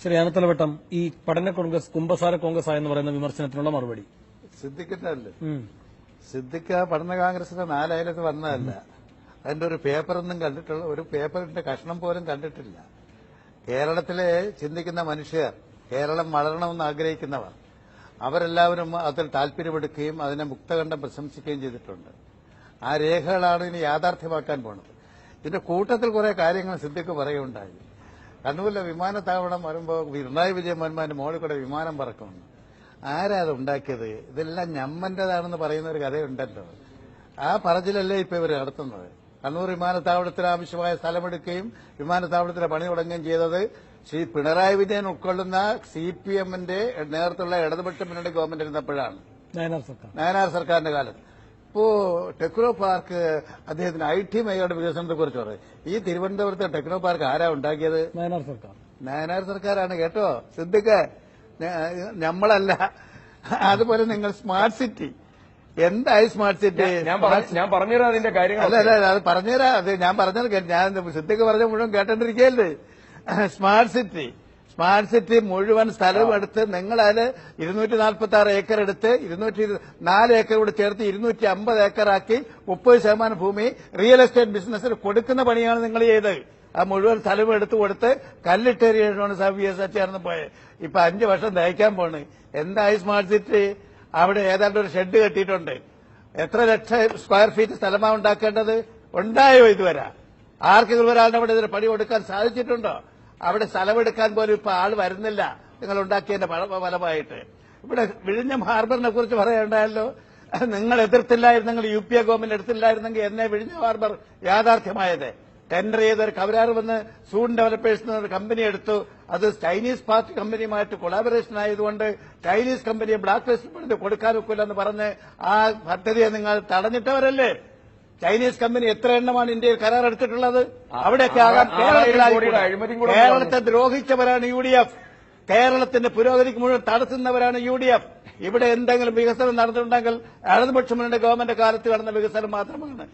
ശരി, ആനത്തലവട്ടം ഈ പഠന കോൺഗ്രസ് കുമ്പസാര കോൺഗ്രസ് ആയെന്ന് പറയുന്ന വിമർശനത്തിനുള്ള മറുപടി. സിദ്ദിഖിന്റെ സിദ്ദിഖ് പഠന കോൺഗ്രസിന്റെ 4 അയലത്ത് വന്നതല്ല. അതിന്റെ ഒരു പേപ്പറൊന്നും കണ്ടിട്ടുള്ള, ഒരു പേപ്പറിന്റെ കഷ്ണം പോലും കണ്ടിട്ടില്ല. കേരളത്തിലെ ചിന്തിക്കുന്ന മനുഷ്യർ, കേരളം വളരണമെന്ന് ആഗ്രഹിക്കുന്നവർ, അവരെല്ലാവരും അതിൽ താല്പര്യമെടുക്കുകയും അതിനെ മുക്തകണ്ഠം പ്രശംസിക്കുകയും ചെയ്തിട്ടുണ്ട്. ആ രേഖകളാണ് ഇനി യാഥാർത്ഥ്യമാക്കാൻ പോണത്. ഇതിന്റെ കൂട്ടത്തിൽ കുറെ കാര്യങ്ങൾ സിദ്ദിഖ് പറയുകയുണ്ടായി. കണ്ണൂരിലെ വിമാനത്താവളം വരുമ്പോൾ പിണറായി വിജയൻ മോഹൻമാന്റെ മോളിൽ കൂടെ വിമാനം പറക്കുന്നു. ആരാ അത് ഉണ്ടാക്കിയത്? ഇതെല്ലാം ഞമ്മന്റേതാണെന്ന് പറയുന്ന ഒരു കഥയുണ്ടല്ലോ. ആ പറച്ചിലല്ലേ ഇപ്പൊ ഇവർ നടത്തുന്നത്. കണ്ണൂർ വിമാനത്താവളത്തിന് ആവശ്യമായ സ്ഥലമെടുക്കുകയും വിമാനത്താവളത്തിന് പണി തുടങ്ങുകയും ചെയ്തത് ശ്രീ പിണറായി വിജയൻ ഉൾക്കൊള്ളുന്ന CPMന്റെ നേതൃത്വമുള്ള ഇടതുപക്ഷ മുന്നണി ഗവൺമെന്റ് ഇരുന്നപ്പോഴാണ്, നയനാർ സർക്കാരിന്റെ കാലത്ത്. ഇപ്പോ ടെക്നോ പാർക്ക് അദ്ദേഹത്തിന് IT മേഖലയുടെ വികസനത്തെ കുറിച്ച് പറയും. ഈ തിരുവനന്തപുരത്തെ ടെക്നോ പാർക്ക് ആരാ ഉണ്ടാക്കിയത്? നയനാർ സർക്കാരാണ് കേട്ടോ. സിദ്ദിഖ്, നമ്മളല്ല. അതുപോലെ നിങ്ങൾ സ്മാർട്ട് സിറ്റി, എന്തായി സ്മാർട്ട് സിറ്റി? ഞാൻ പറഞ്ഞുതരാം അതിന്റെ കാര്യങ്ങൾ. അല്ല, അത് പറഞ്ഞുതരാം. അത് ഞാൻ പറഞ്ഞത് ഞാൻ സിദ്ദിഖ് പറഞ്ഞ മുഴുവൻ കേട്ടോണ്ടിരിക്കുകയല്ലേ. സ്മാർട്ട് സിറ്റി മുഴുവൻ സ്ഥലവും എടുത്ത് നിങ്ങൾ അതിൽ 246 ഏക്കർ എടുത്ത് 204 ഏക്കർ കൂടെ ചേർത്ത് 250 ഏക്കറാക്കി 30% ഭൂമി റിയൽ എസ്റ്റേറ്റ് ബിസിനസ്സിന് കൊടുക്കുന്ന പണിയാണ് നിങ്ങൾ ചെയ്തത്. ആ മുഴുവൻ സ്ഥലവും എടുത്തു കൊടുത്ത് കല്ലിട്ടേരിയാണ് ചേർന്ന് പോയത്. ഇപ്പൊ 5 വർഷം ദഹിക്കാൻ പോണ്. എന്തായി സ്മാർട്ട് സിറ്റി? അവിടെ ഏതാണ്ട് ഒരു ഷെഡ് കെട്ടിയിട്ടുണ്ട്. എത്ര ലക്ഷം സ്ക്വയർ ഫീറ്റ് സ്ഥലമാണ് ഉണ്ടാക്കേണ്ടത്? ഉണ്ടായോ ഇതുവരെ? ആർക്കെങ്കിലും ഒരാളുടെ അവിടെ ഇതിന് പണി കൊടുക്കാൻ സാധിച്ചിട്ടുണ്ടോ? അവിടെ സ്ഥലമെടുക്കാൻ പോലും ഇപ്പൊ ആള് വരുന്നില്ല, നിങ്ങൾ ഉണ്ടാക്കിയതിന്റെ ഫലമായിട്ട്. ഇവിടെ വിഴിഞ്ഞം ഹാർബറിനെ കുറിച്ച് പറയണ്ടായല്ലോ. നിങ്ങൾ എതിർത്തില്ലായിരുന്നെങ്കിൽ, UPA ഗവൺമെന്റ് എടുത്തില്ലായിരുന്നെങ്കിൽ എന്നെ വിഴിഞ്ഞം ഹാർബർ യാഥാർത്ഥ്യമായത്. ടെൻഡർ ചെയ്തൊരു കവരാറ് വന്ന് സൂൺ ഡെവലപ്പേഴ്സ് എന്നൊരു കമ്പനി എടുത്തു. അത് ചൈനീസ് പാർട്ടി കമ്പനിയുമായിട്ട് കൊളാബറേഷൻ ആയതുകൊണ്ട് ചൈനീസ് കമ്പനിയെ ബ്ലാക്ക് ലിസ്റ്റ് കൊടുക്കാൻ ഒക്കില്ലെന്ന് പറഞ്ഞ് ആ പദ്ധതിയെ നിങ്ങൾ തടഞ്ഞിട്ടവരല്ലേ. ചൈനീസ് കമ്പനി എത്ര എണ്ണമാണ് ഇന്ത്യയിൽ കരാറെടുത്തിട്ടുള്ളത്? അവിടെയൊക്കെ ആകാം കേരളത്തെ ദ്രോഹിച്ചവരാണ് UDF. കേരളത്തിന്റെ പുരോഗതിക്ക് മുഴുവൻ തടസ്സുന്നവരാണ് UDF. ഇവിടെ എന്തെങ്കിലും വികസനം നടന്നിട്ടുണ്ടെങ്കിൽ ഇടതുപക്ഷ മുന്നണി ഗവൺമെന്റ് കാലത്ത് നടന്ന വികസനം മാത്രമാണ്.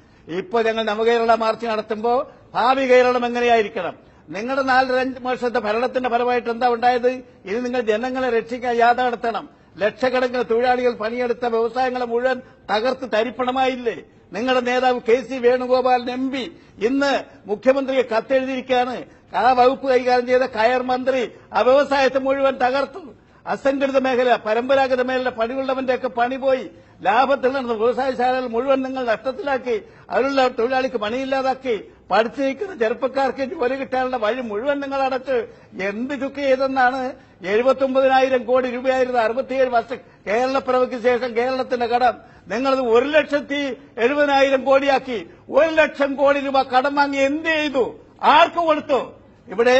ഇപ്പൊ ഞങ്ങൾ നവകേരള മാർച്ച് നടത്തുമ്പോൾ ഭാവി കേരളം എങ്ങനെയായിരിക്കണം? നിങ്ങളുടെ 4-5 വർഷത്തെ ഭരണത്തിന്റെ ഫലമായിട്ട് എന്താ ഉണ്ടായത്? ഇനി നിങ്ങൾ ജനങ്ങളെ രക്ഷിക്കാൻ യാത്ര നടത്തണം. ലക്ഷക്കണക്കിന് തൊഴിലാളികൾ പണിയെടുത്ത വ്യവസായങ്ങളെ മുഴുവൻ തകർത്ത് തരിപ്പണമായില്ലേ? നിങ്ങളുടെ നേതാവ് KC വേണുഗോപാലൻ MP ഇന്ന് മുഖ്യമന്ത്രിയെ കത്തെഴുതിയിരിക്കുകയാണ്. ആ വകുപ്പ് കൈകാര്യം ചെയ്ത കയർ മന്ത്രി ആ വ്യവസായത്തെ മുഴുവൻ തകർത്തു. അസംഘടിത മേഖല, പരമ്പരാഗത മേഖല പണിയുള്ളവന്റെയൊക്കെ പണി പോയി. ലാഭത്തിൽ നടന്ന വ്യവസായശാലകൾ മുഴുവൻ നിങ്ങൾ നഷ്ടത്തിലാക്കി. അതിലുള്ള തൊഴിലാളിക്ക് പണിയില്ലാതാക്കി. പഠിച്ചു നിൽക്കുന്ന ചെറുപ്പക്കാർക്ക് ജോലി കിട്ടാനുള്ള വഴി മുഴുവൻ നിങ്ങൾ അടച്ച് എന്ത് ചുക്ക് ചെയ്തെന്നാണ്? 79,000 കോടി രൂപയായിരുന്നു 67 വർഷം കേരളപ്പിറവിക്ക് ശേഷം കേരളത്തിന്റെ കടം. നിങ്ങളത് 1,70,70,000 കോടിയാക്കി. 1 ലക്ഷം കോടി രൂപ കടം വാങ്ങി എന്ത് ചെയ്തു? ആർക്ക് കൊടുത്തു? ഇവിടെ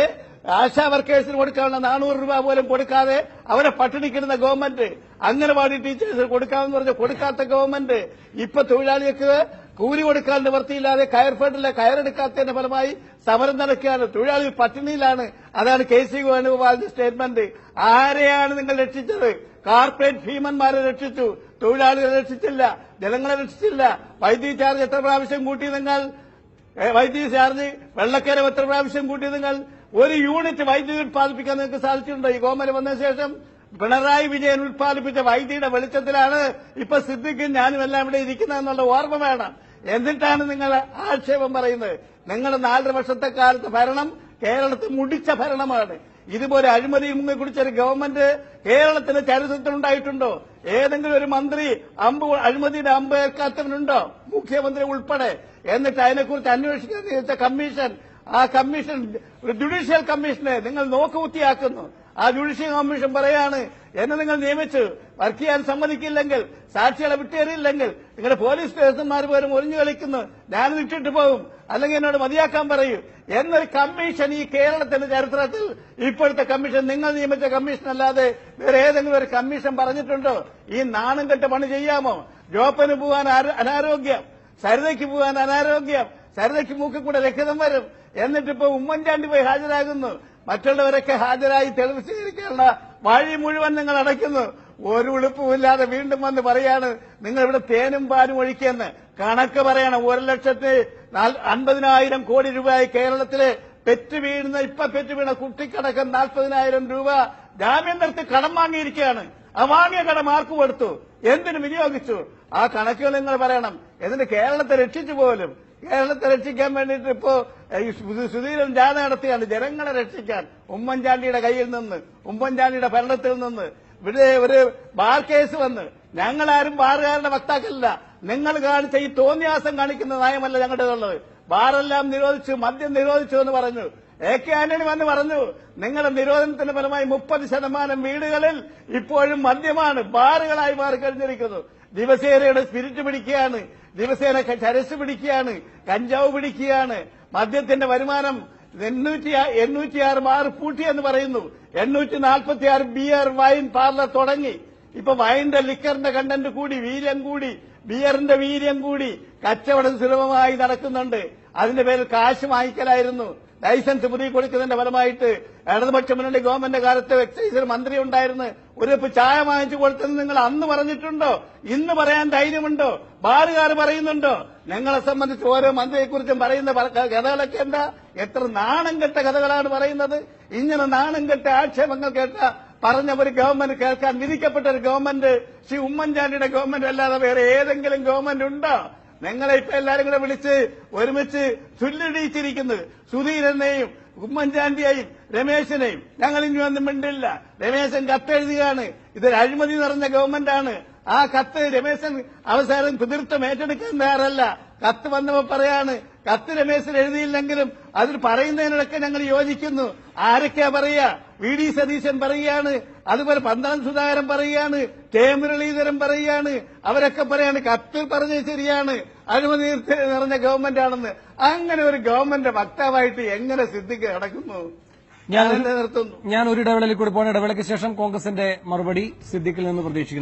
ആശാ വർക്കേഴ്സിന് കൊടുക്കാവുന്ന 400 രൂപ പോലും കൊടുക്കാതെ അവരെ പട്ടിണിക്കിടുന്ന ഗവൺമെന്റ്. അംഗനവാടി ടീച്ചേഴ്സിന് കൊടുക്കാമെന്ന് പറഞ്ഞ് കൊടുക്കാത്ത ഗവൺമെന്റ്. ഇപ്പൊ തൊഴിലാളികൾക്ക് കൂലി കൊടുക്കാൻ നിവർത്തിയില്ലാതെ കയർഫെഡിലെ കയറെടുക്കാത്തതിന്റെ ഫലമായി സമരം നടക്കുകയാണ്. തൊഴിലാളികൾ പട്ടിണിയിലാണ്. അതാണ് KC വേണുഗോപാലിന്റെ സ്റ്റേറ്റ്മെന്റ്. ആരെയാണ് നിങ്ങൾ രക്ഷിച്ചത്? കോർപ്പറേറ്റ് ഭീമന്മാരെ രക്ഷിച്ചു, തൊഴിലാളികളെ രക്ഷിച്ചില്ല, ജനങ്ങളെ രക്ഷിച്ചില്ല. വൈദ്യുതി ചാർജ് എത്ര പ്രാവശ്യം കൂട്ടി നിങ്ങൾ? വൈദ്യുതി ചാർജ് വെള്ളക്കരം എത്ര പ്രാവശ്യം കൂട്ടി നിങ്ങൾ? ഒരു യൂണിറ്റ് വൈദ്യുതി ഉത്പാദിപ്പിക്കാൻ നിങ്ങൾക്ക് സാധിച്ചിട്ടുണ്ടോ? ഈ ഗവൺമെന്റ് വന്ന ശേഷം പിണറായി വിജയൻ ഉത്പാദിപ്പിച്ച വൈദ്യുതിയുടെ വെളിച്ചത്തിലാണ് ഇപ്പൊ സിദ്ദിഖും ഞാനും എല്ലാം ഇവിടെ ഇരിക്കുന്നതെന്നുള്ള ഓർമ്മ വേണം. എന്നിട്ടാണ് നിങ്ങൾ ആക്ഷേപം പറയുന്നത്. നിങ്ങളുടെ 4 വർഷത്തെ കാലത്ത് ഭരണം കേരളത്തിൽ മുടിച്ച ഭരണമാണ്. ഇതുപോലെ അഴിമതിയിൽ മുങ്ങിക്കുടിച്ചൊരു ഗവൺമെന്റ് കേരളത്തിന്റെ ചരിത്രത്തിലുണ്ടായിട്ടുണ്ടോ? ഏതെങ്കിലും ഒരു മന്ത്രി അഴിമതിയുടെ അമ്പ് ഏൽക്കാത്തവനുണ്ടോ? മുഖ്യമന്ത്രി ഉൾപ്പെടെ. എന്നിട്ട് അതിനെക്കുറിച്ച് അന്വേഷിക്കാൻ നിയമിച്ച കമ്മീഷൻ, ആ കമ്മീഷൻ ഒരു ജുഡീഷ്യൽ കമ്മീഷനെ നിങ്ങൾ നോക്കുകുത്തിയാക്കുന്നു. ആ ജുഡീഷ്യൽ കമ്മീഷൻ പറയാണ്, എന്നെ നിങ്ങൾ നിയമിച്ചു വർക്ക് ചെയ്യാൻ സമ്മതിക്കില്ലെങ്കിൽ, സാക്ഷികളെ വിട്ടേറിയില്ലെങ്കിൽ നിങ്ങളുടെ പോലീസ് സ്റ്റേഷന്മാർ പോലും ഒളിഞ്ഞു കളിക്കുന്നു, ഞാനും ഇട്ടിട്ട് പോകും, അല്ലെങ്കിൽ എന്നോട് മതിയാക്കാൻ പറയൂ എന്നൊരു കമ്മീഷൻ ഈ കേരളത്തിന്റെ ചരിത്രത്തിൽ ഇപ്പോഴത്തെ കമ്മീഷൻ, നിങ്ങൾ നിയമിച്ച കമ്മീഷൻ അല്ലാതെ വേറെ ഏതെങ്കിലും ഒരു കമ്മീഷൻ പറഞ്ഞിട്ടുണ്ടോ? ഈ നാണം കെട്ട പണി ചെയ്യാമോ? ജോപ്പന് പോകാൻ അനാരോഗ്യം, സരിതയ്ക്ക് പോകാൻ അനാരോഗ്യം, സരിതയ്ക്ക് മൂക്കിൽ കൂടെ രക്തം വരും. എന്നിട്ടിപ്പോ ഉമ്മൻചാണ്ടി പോയി ഹാജരാകുന്നു. മറ്റുള്ളവരൊക്കെ ഹാജരായി തെളിവ് സ്വീകരിക്കാനുള്ള വഴി മുഴുവൻ നിങ്ങൾ അടയ്ക്കുന്നു. ഒരു ഉളുപ്പുമില്ലാതെ വീണ്ടും വന്ന് പറയാണ് നിങ്ങൾ ഇവിടെ തേനും പാലും ഒഴിക്കെന്ന്. കണക്ക് പറയണം. 1,50,000 കോടി രൂപയായി കേരളത്തിലെ പെറ്റ് വീണ കുട്ടിക്കടക്കം 40,000 രൂപ ജാമ്യം നിർത്തി കടം വാങ്ങിയിരിക്കുകയാണ്. ആ വാങ്ങിയ കടം ആർക്ക് കൊടുത്തു, എന്തിനു വിനിയോഗിച്ചു? ആ കണക്കുകൾ നിങ്ങൾ പറയണം. എന്നിട്ട് കേരളത്തെ രക്ഷിച്ചു പോലും. കേരളത്തെ രക്ഷിക്കാൻ വേണ്ടിയിട്ട് ഇപ്പോ സുധീരൻ ജാഥ നടത്തിയാണ് ജനങ്ങളെ രക്ഷിക്കാൻ. ഉമ്മൻചാണ്ടിയുടെ കയ്യിൽ നിന്ന്, ഉമ്മൻചാണ്ടിയുടെ ഭരണത്തിൽ നിന്ന് ഇവിടെ ഒരു ബാർ കേസ് വന്ന്, ഞങ്ങളാരും ബാറുകാരുടെ വക്താക്കളല്ല. നിങ്ങൾ കാണിച്ച ഈ തോന്നിയാസം കാണിക്കുന്ന നയമല്ല ഞങ്ങളുടേതുള്ളത്. ബാറെല്ലാം നിരോധിച്ചു, മദ്യം നിരോധിച്ചു എന്ന് പറഞ്ഞു. AK ആന്റണി വന്ന് പറഞ്ഞു, നിങ്ങളുടെ നിരോധനത്തിന്റെ ഫലമായി 30% വീടുകളിൽ ഇപ്പോഴും മദ്യമാണ്, ബാറുകളായി മാറിക്കഴിഞ്ഞിരിക്കുന്നു. ദിവസേനയുടെ സ്പിരിറ്റ് പിടിക്കുകയാണ്, ദിവസേന ചരസ് പിടിക്കുകയാണ്, കഞ്ചാവ് പിടിക്കുകയാണ്. മദ്യത്തിന്റെ വരുമാനം 806 ബാർ പൂട്ടിയെന്ന് പറയുന്നു. 846 ബിയർ വൈൻ പാർലർ തുടങ്ങി. ഇപ്പൊ വൈൻ്റെ ലിക്കറിന്റെ കണ്ടന്റ് കൂടി, വീര്യം കൂടി, ബിയറിന്റെ വീര്യം കൂടി. കച്ചവടം സുലഭമായി നടക്കുന്നുണ്ട്. അതിന്റെ പേരിൽ കാശ് വാങ്ങിക്കലായിരുന്നു. ലൈസൻസ് പുതിയ കൊടുക്കുന്നതിന്റെ ഫലമായിട്ട് ഇടതുപക്ഷ മുന്നണി ഗവൺമെന്റ് കാലത്ത് എക്സൈസിൽ മന്ത്രി ഉണ്ടായിരുന്നു. ഒരു കപ്പ് ചായ വാങ്ങിച്ചു കൊടുത്തെന്ന് നിങ്ങൾ അന്ന് പറഞ്ഞിട്ടുണ്ടോ? ഇന്ന് പറയാൻ ധൈര്യമുണ്ടോ? ബാറുകാർ പറയുന്നുണ്ടോ? ഞങ്ങളെ സംബന്ധിച്ച് ഓരോ മന്ത്രിയെക്കുറിച്ചും പറയുന്ന കഥകളൊക്കെ എന്താ? എത്ര നാണം കെട്ട കഥകളാണ് പറയുന്നത്. ഇങ്ങനെ നാണം കെട്ട ആക്ഷേപങ്ങൾ കേട്ട പറഞ്ഞ ഒരു ഗവൺമെന്റ് കേൾക്കാൻ വിധിക്കപ്പെട്ട ഒരു ഗവൺമെന്റ് ശ്രീ ഉമ്മൻചാണ്ടിയുടെ ഗവൺമെന്റ് അല്ലാതെ വേറെ ഏതെങ്കിലും ഗവൺമെന്റ് ഉണ്ടോ? നിങ്ങളെ ഇപ്പൊ എല്ലാരും കൂടെ വിളിച്ച് ഒരുമിച്ച് ചുല്ലിടിച്ചിരിക്കുന്നത് സുധീരനെയും ഉമ്മൻചാണ്ടിയെയും രമേശനെയും. ഞങ്ങൾ ഇനി ഒന്നും മിണ്ടില്ല. രമേശൻ കത്തെഴുതുകയാണ്. ഇതൊരു അഴിമതി നിറഞ്ഞ ഗവൺമെന്റാണ്. ആ കത്ത് രമേശൻ അവസാനം പിതൃത്വം ഏറ്റെടുക്കാൻ തയ്യാറല്ല. കത്ത് വന്നപ്പോ പറയാണ്, കത്ത് രമേശൻ എഴുതിയില്ലെങ്കിലും അതിൽ പറയുന്നതിനൊക്കെ ഞങ്ങൾ യോജിക്കുന്നു. ആരൊക്കെയാ പറയുക? VD സതീശൻ പറയുകയാണ്, അതുപോലെ പന്തളം സുധാകരൻ പറയുകയാണ്, കെ മുരളീധരൻ പറയുകയാണ്. അവരൊക്കെ പറയാണ് കത്തിൽ പറഞ്ഞത് ശരിയാണ്, അഴിമതി നിറഞ്ഞ ഗവൺമെന്റാണെന്ന്. അങ്ങനെ ഒരു ഗവൺമെന്റ് വക്താവായിട്ട് എങ്ങനെ സിദ്ദിഖ് നടക്കുന്നു? ഞാൻ ഒരു ഇടവേളയിൽ കൂടി പോകണം. ഇടവേളയ്ക്ക് ശേഷം കോൺഗ്രസിന്റെ മറുപടി സിദ്ദിഖിൽ നിന്ന് പ്രതീക്ഷിക്കുന്നു.